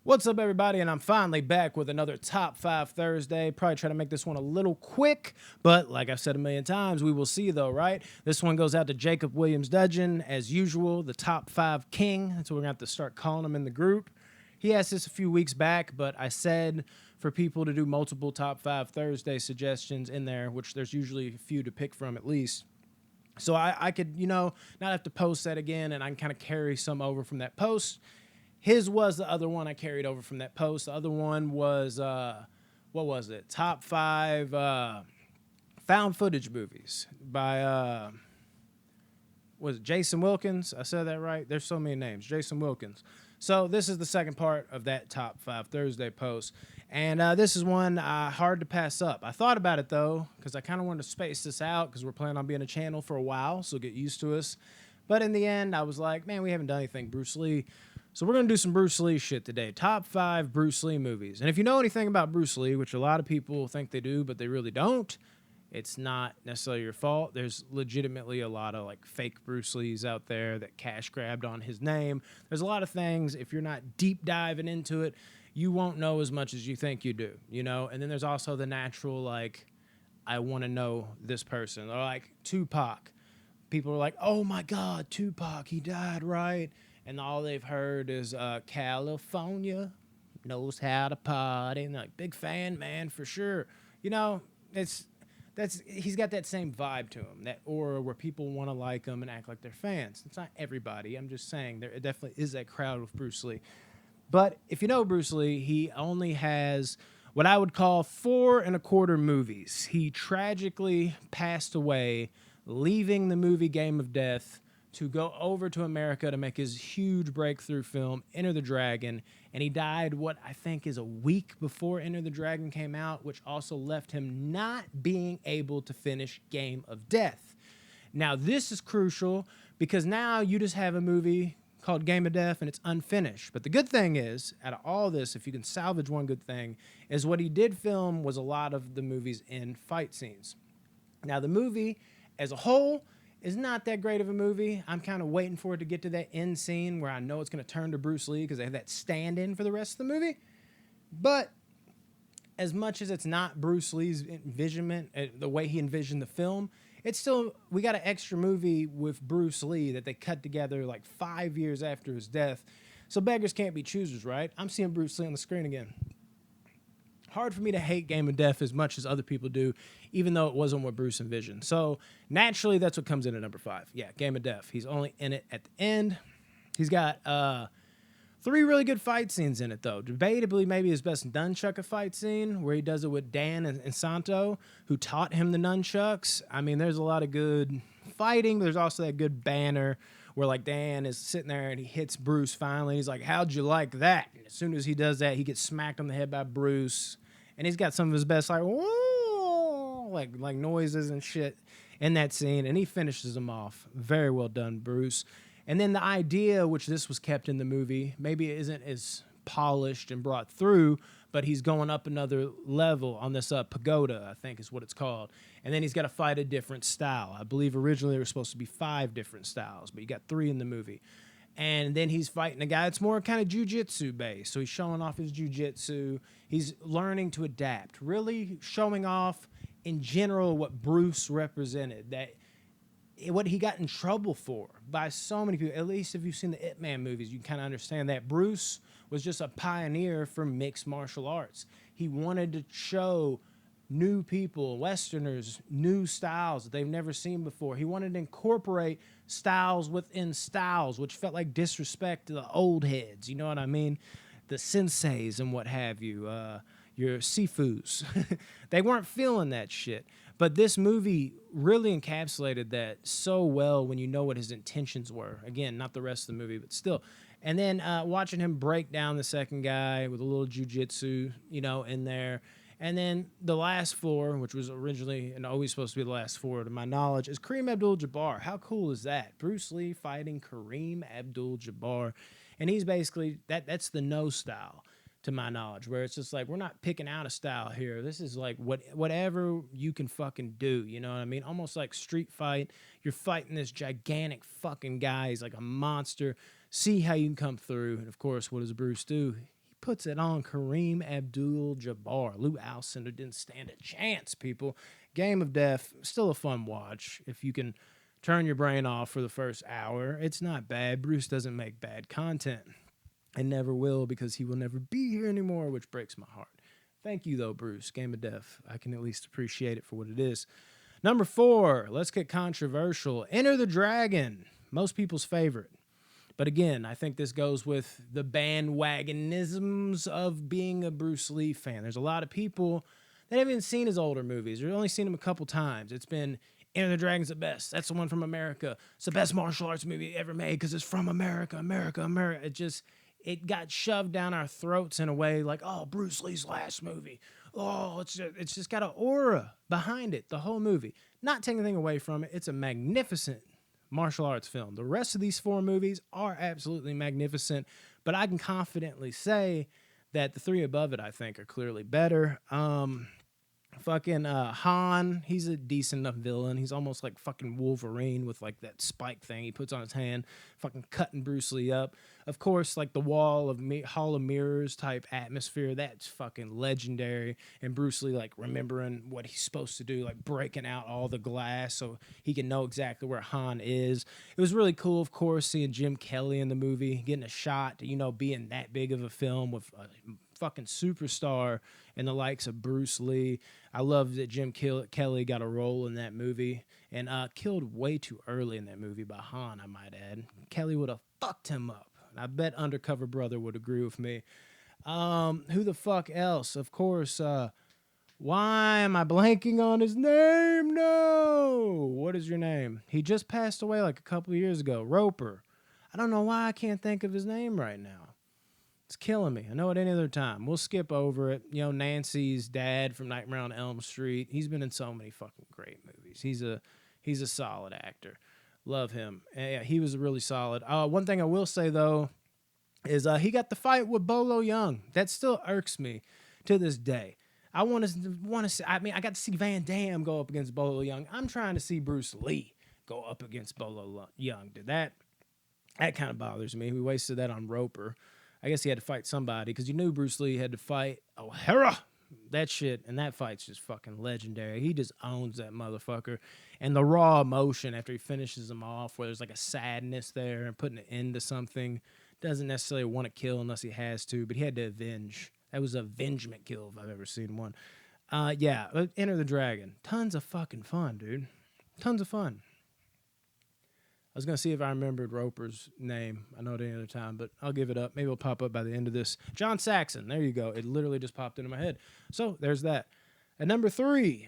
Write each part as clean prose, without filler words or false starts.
What's up, everybody? And I'm finally back with another Top 5 Thursday. Probably try to make this one a little quick, but like I've said a million times, we will see though, right? This one goes out to Jacob Williams Dudgeon, as usual, the Top 5 King. That's what we're going to have to start calling him in the group. He asked this a few weeks back, but I said for people to do multiple Top 5 Thursday suggestions in there, which there's usually a few to pick from at least. So I could, not have to post that again, and I can kind of carry some over from that post. His was the other one I carried over from that post. The other one was what was it? Top 5 found footage movies by was it Jason Wilkins? I said that right. There's so many names. Jason Wilkins. So this is the second part of that Top 5 Thursday post. And this is one hard to pass up. I thought about it, though, because I kind of wanted to space this out because we're planning on being a channel for a while, so get used to us. But in the end, I was like, man, we haven't done anything Bruce Lee. So we're going to do some Bruce Lee shit today. Top 5 Bruce Lee movies. And if you know anything about Bruce Lee, which a lot of people think they do, but they really don't, it's not necessarily your fault. There's legitimately a lot of like fake Bruce Lees out there that cash grabbed on his name. There's a lot of things, if you're not deep diving into it, you won't know as much as you think you do, And then there's also the natural, like, I want to know this person. Or like Tupac. People are like, oh my God, Tupac, he died, right? And all they've heard is California knows how to party. And they're like, big fan, man, for sure. It's he's got that same vibe to him, that aura where people want to like him and act like they're fans. It's not everybody. I'm just saying there definitely is that crowd with Bruce Lee. But if you know Bruce Lee, he only has what I would call 4.25 movies. He tragically passed away, leaving the movie Game of Death to go over to America to make his huge breakthrough film, Enter the Dragon. And he died what I think is a week before Enter the Dragon came out, which also left him not being able to finish Game of Death. Now, this is crucial because now you just have a movie called Game of Death and it's unfinished. But the good thing is, out of all this, if you can salvage one good thing, is what he did film was a lot of the movie's end fight scenes. Now, the movie as a whole is not that great of a movie. I'm kind of waiting for it to get to that end scene where I know it's going to turn to Bruce Lee because they have that stand-in for the rest of the movie. But as much as it's not Bruce Lee's envisionment, the way he envisioned the film, it's still, we got an extra movie with Bruce Lee that they cut together like 5 years after his death. So beggars can't be choosers, right? I'm seeing Bruce Lee on the screen again. Hard for me to hate Game of Death as much as other people do, even though it wasn't what Bruce envisioned. So naturally, that's what comes in at number 5. Yeah, Game of Death. He's only in it at the end. He's got 3 really good fight scenes in it, though. Debatably, maybe his best nunchuck fight scene, where he does it with Dan and Santo, who taught him the nunchucks. I mean, there's a lot of good fighting, but there's also that good banner where, like, Dan is sitting there and he hits Bruce finally. He's like, how'd you like that? And as soon as he does that, he gets smacked on the head by Bruce. And he's got some of his best, like, whoa, like noises and shit in that scene. And he finishes them off. Very well done, Bruce. And then the idea, which this was kept in the movie, maybe it isn't as polished and brought through, but he's going up another level on this pagoda, I think is what it's called. And then he's got to fight a different style. I believe originally there were supposed to be 5 different styles, but you got 3 in the movie. And then he's fighting a guy that's more kind of jiu-jitsu based. So he's showing off his jiu-jitsu. He's learning to adapt, really showing off in general what Bruce represented, that what he got in trouble for by so many people. At least if you've seen the Ip Man movies, you can kind of understand that Bruce was just a pioneer for mixed martial arts. He wanted to show new people, Westerners, new styles that they've never seen before. He wanted to incorporate styles within styles, which felt like disrespect to the old heads. You know what I mean? The senseis and what have you, your sifus. They weren't feeling that shit. But this movie really encapsulated that so well when you know what his intentions were. Again, not the rest of the movie, but still. And then watching him break down the second guy with a little jujitsu, in there. And then the last 4, which was originally and always supposed to be the last 4 to my knowledge, is Kareem Abdul-Jabbar. How cool is that? Bruce Lee fighting Kareem Abdul-Jabbar. And he's basically, that's the no style to my knowledge, where it's just like, we're not picking out a style here. This is like whatever you can fucking do, you know what I mean? Almost like street fight. You're fighting this gigantic fucking guy. He's like a monster. See how you can come through. And of course, what does Bruce do? He puts it on Kareem Abdul-Jabbar. Lou Alcindor didn't stand a chance, people. Game of Death, still a fun watch. If you can turn your brain off for the first hour, it's not bad. Bruce doesn't make bad content and never will, because he will never be here anymore, which breaks my heart. Thank you, though, Bruce. Game of Death. I can at least appreciate it for what it is. Number 4, let's get controversial. Enter the Dragon, most people's favorite. But again, I think this goes with the bandwagonisms of being a Bruce Lee fan. There's a lot of people that haven't even seen his older movies, or only seen him a couple times. It's been Enter the Dragon's the best. That's the one from America. It's the best martial arts movie ever made because it's from America, America, America. It got shoved down our throats in a way like, oh, Bruce Lee's last movie. Oh, it's just got an aura behind it, the whole movie. Not taking anything away from it. It's a magnificent martial arts film. The rest of these 4 movies are absolutely magnificent, but I can confidently say that the 3 above it, I think, are clearly better. Fucking Han, he's a decent enough villain. He's almost like fucking Wolverine with like that spike thing he puts on his hand, fucking cutting Bruce Lee up. Of course, like the Hall of Mirrors type atmosphere, that's fucking legendary. And Bruce Lee like remembering what he's supposed to do, like breaking out all the glass so he can know exactly where Han is. It was really cool, of course, seeing Jim Kelly in the movie, getting a shot, being that big of a film with a fucking superstar and the likes of Bruce Lee. I love that Jim Kelly got a role in that movie and killed way too early in that movie by Han, I might add. Kelly would have fucked him up. And I bet Undercover Brother would agree with me. Who the fuck else? Of course, why am I blanking on his name? No! What is your name? He just passed away like a couple of years ago. Roper. I don't know why I can't think of his name right now. It's killing me. I know at any other time. We'll skip over it. Nancy's dad from Nightmare on Elm Street. He's been in so many fucking great movies. He's a solid actor. Love him. Yeah, he was really solid. One thing I will say, though, is he got the fight with Bolo Young. That still irks me to this day. I want to see. I mean, I got to see Van Damme go up against Bolo Young. I'm trying to see Bruce Lee go up against Bolo Young. That kind of bothers me. We wasted that on Roper. I guess he had to fight somebody because you knew Bruce Lee had to fight O'Hara. That shit, and that fight's just fucking legendary. He just owns that motherfucker. And the raw emotion after he finishes him off, where there's like a sadness there and putting an end to something. Doesn't necessarily want to kill unless he has to, but he had to avenge. That was a avengement kill if I've ever seen one. Yeah, Enter the Dragon. Tons of fucking fun, dude. Tons of fun. I was going to see if I remembered Roper's name. I know it any other time, but I'll give it up. Maybe it'll pop up by the end of this. John Saxon. There you go. It literally just popped into my head. So there's that. At number 3.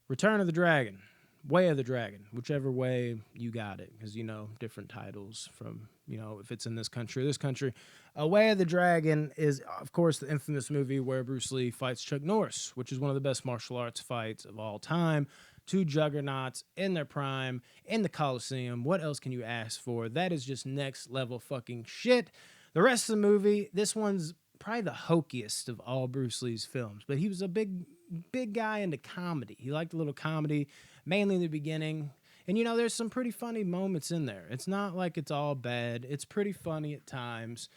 Return of the Dragon. Way of the Dragon. Whichever way you got it. Because, different titles from, if it's in this country or this country. Way of the Dragon is, of course, the infamous movie where Bruce Lee fights Chuck Norris, which is one of the best martial arts fights of all time. 2 juggernauts in their prime, in the Coliseum. What else can you ask for? That is just next level fucking shit. The rest of the movie, this one's probably the hokiest of all Bruce Lee's films, but he was a big guy into comedy. He liked a little comedy, mainly in the beginning. And, there's some pretty funny moments in there. It's not like it's all bad. It's pretty funny at times.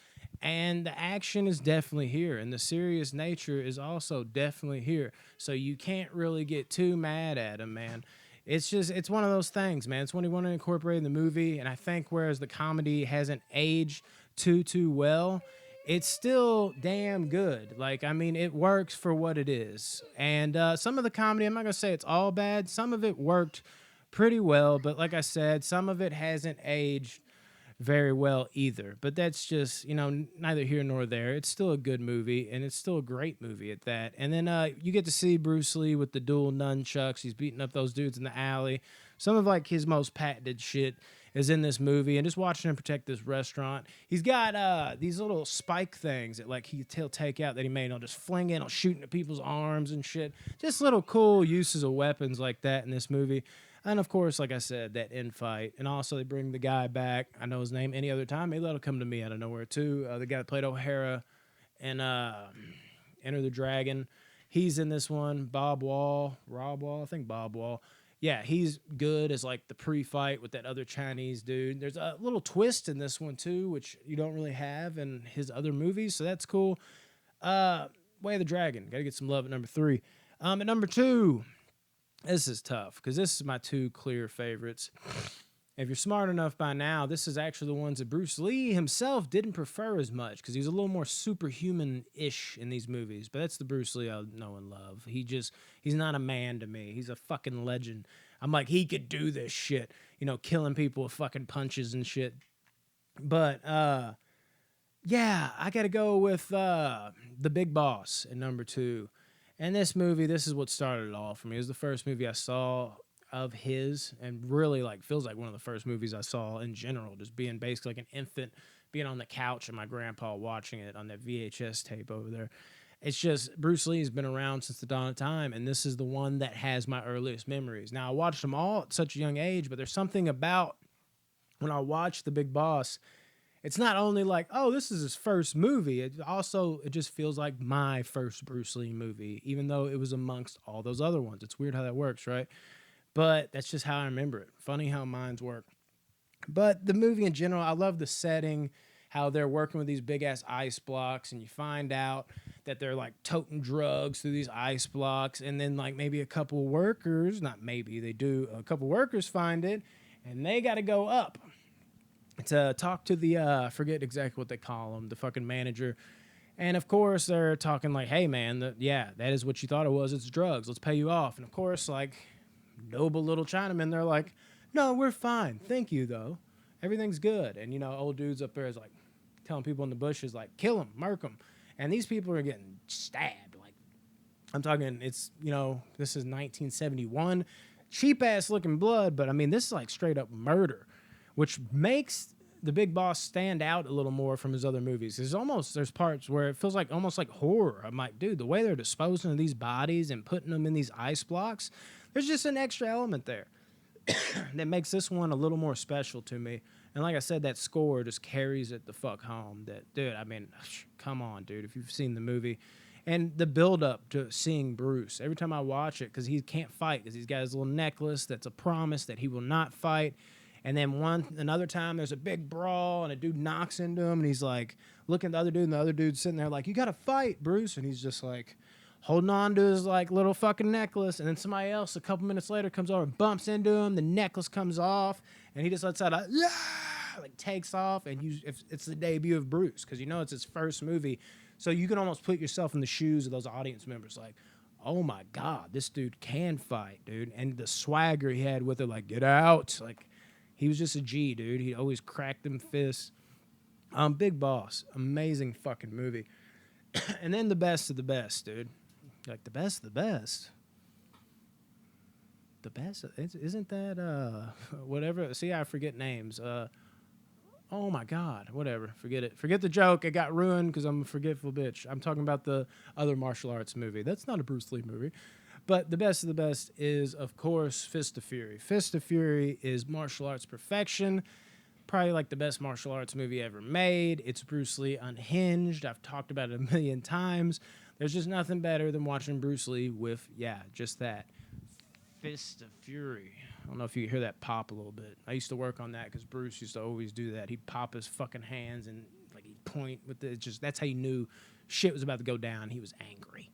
And the action is definitely here. And the serious nature is also definitely here. So you can't really get too mad at him, man. It's one of those things, man. It's when you want to incorporate in the movie. And I think whereas the comedy hasn't aged too well, it's still damn good. It works for what it is. And some of the comedy, I'm not going to say it's all bad. Some of it worked pretty well, but like I said, some of it hasn't aged very well either. But that's just, neither here nor there. It's still a good movie, and it's still a great movie at that. And then you get to see Bruce Lee with the dual nunchucks. He's beating up those dudes in the alley. Some of his most patented shit is in this movie, and just watching him protect this restaurant. He's got these little spike things that he'll take out that he made. He'll just fling in, he'll shoot into people's arms and shit. Just little cool uses of weapons like that in this movie. And of course, like I said, that end fight. And also they bring the guy back. I know his name any other time. Maybe that'll come to me out of nowhere too. The guy that played O'Hara in Enter the Dragon. He's in this one. Rob Wall. I think Bob Wall. yeah, he's good as like the pre-fight with that other Chinese dude. There's a little twist in this one too, which you don't really have in his other movies, so that's cool. Way of the Dragon, got to get some love at number 3. At number 2, this is tough because this is my 2 clear favorites. If you're smart enough by now, this is actually the ones that Bruce Lee himself didn't prefer as much because he's a little more superhuman-ish in these movies. But that's the Bruce Lee I know and love. He's not a man to me. He's a fucking legend. I'm like, he could do this shit, killing people with fucking punches and shit. But yeah, I got to go with The Big Boss at number 2. And this movie, this is what started it all for me. It was the first movie I saw of his, and really like feels like one of the first movies I saw in general, just being basically like an infant, being on the couch and my grandpa watching it on that VHS tape over there. It's just Bruce Lee has been around since the dawn of time, and this is the one that has my earliest memories. Now, I watched them all at such a young age, but there's something about when I watch The Big Boss, it's not only like, oh, this is his first movie. It just feels like my first Bruce Lee movie, even though it was amongst all those other ones. It's weird how that works, right? But that's just how I remember it. Funny how minds work. But the movie in general, I love the setting, how they're working with these big-ass ice blocks, and you find out that they're, like, toting drugs through these ice blocks, and then, like, maybe a couple workers, not maybe, they do, a couple workers find it, and they got to go up to talk to the, I forget exactly what they call him, the fucking manager. And, of course, they're talking like, hey, man, that is what you thought it was. It's drugs. Let's pay you off. And, of course, like, noble little Chinamen, they're like, no, we're fine. Thank you, though. Everything's good. And, old dudes up there is like telling people in the bushes, like, kill them, murk them. And these people are getting stabbed. Like, I'm talking, it's, this is 1971. Cheap-ass looking blood, but, I mean, this is like straight-up murder, which makes The Big Boss stand out a little more from his other movies. There's parts where it feels like almost like horror. I'm like, dude, the way they're disposing of these bodies and putting them in these ice blocks, there's just an extra element there that makes this one a little more special to me. And like I said, that score just carries it the fuck home. That, dude, I mean, come on, dude, if you've seen the movie. And the build-up to seeing Bruce, every time I watch it, because he can't fight, because he's got his little necklace that's a promise that he will not fight. And then another time, there's a big brawl, and a dude knocks into him, and he's like looking at the other dude, and the other dude's sitting there like, you got to fight, Bruce. And he's just like holding on to his like little fucking necklace. And then somebody else a couple minutes later comes over and bumps into him. The necklace comes off, and he just lets out a, yeah, like takes off. And it's the debut of Bruce, because it's his first movie. So you can almost put yourself in the shoes of those audience members like, oh my God, this dude can fight, dude. And the swagger he had with it, like, get out. Like, he was just a G, dude. He always cracked them fists. Big Boss, amazing fucking movie. And then the best of the best, dude. Like, the best of the best. The best, isn't that, whatever? See, I forget names. Oh my God, whatever. Forget it. Forget the joke. It got ruined because I'm a forgetful bitch. I'm talking about the other martial arts movie. That's not a Bruce Lee movie. But the best of the best is, of course, Fist of Fury. Fist of Fury is martial arts perfection. Probably like the best martial arts movie ever made. It's Bruce Lee unhinged. I've talked about it a million times. There's just nothing better than watching Bruce Lee with, just that. Fist of Fury. I don't know if you hear that pop a little bit. I used to work on that because Bruce used to always do that. He'd pop his fucking hands and like he'd point with it. That's how you knew shit was about to go down. He was angry.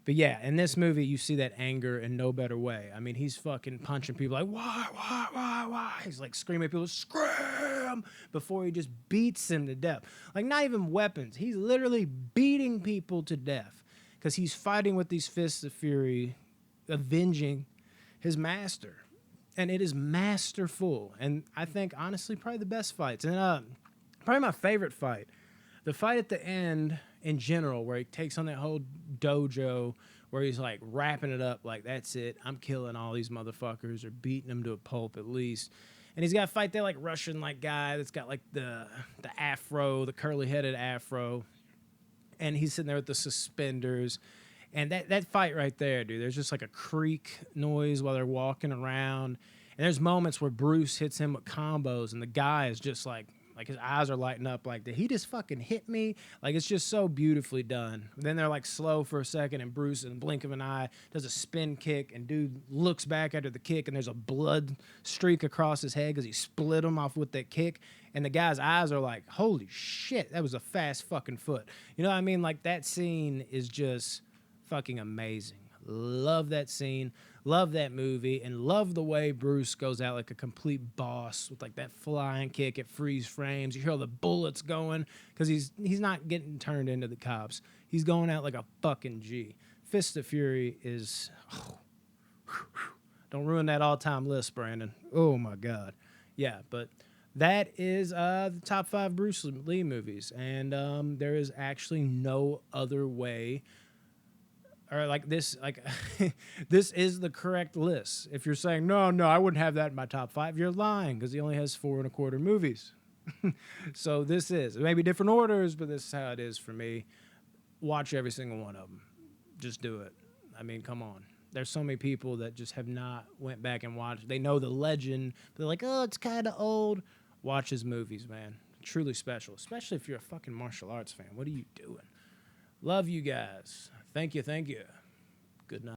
But yeah, in this movie, you see that anger in no better way. I mean, he's fucking punching people like, why? He's like screaming at people, scream, before he just beats them to death. Like, not even weapons. He's literally beating people to death because he's fighting with these Fists of Fury, avenging his master. And it is masterful. And I think, honestly, probably the best fights. And probably my favorite fight. The fight at the end, in general, where he takes on that whole dojo, where he's like wrapping it up like, that's it, I'm killing all these motherfuckers, or beating them to a pulp at least. And he's got to fight that like Russian like guy that's got like the afro, the curly headed afro, and he's sitting there with the suspenders. And that fight right there, dude, there's just like a creak noise while they're walking around. And there's moments where Bruce hits him with combos, and the guy is just like Like his eyes are lighting up. Like, did he just fucking hit me? Like, it's just so beautifully done. Then they're like slow for a second, and Bruce, in the blink of an eye, does a spin kick, and dude looks back after the kick, and there's a blood streak across his head because he split him off with that kick. And the guy's eyes are like, holy shit, that was a fast fucking foot. You know what I mean? Like, that scene is just fucking amazing. Love that scene. Love that movie, and love the way Bruce goes out like a complete boss with like that flying kick at freeze frames. You hear all the bullets going because he's not getting turned into the cops. He's going out like a fucking G. Fist of Fury is don't ruin that all-time list, Brandon. Oh my god. Yeah, but that is the top 5 Bruce Lee movies, and there is actually no other way. Or like this, like this is the correct list. If you're saying no, I wouldn't have that in my top 5, you're lying because he only has 4.25 movies. So this is maybe different orders, but this is how it is for me. Watch every single one of them. Just do it. I mean, come on. There's so many people that just have not went back and watched. They know the legend, but they're like, oh, it's kind of old. Watch his movies, man. Truly special, especially if you're a fucking martial arts fan. What are you doing? Love you guys. Thank you. Good night.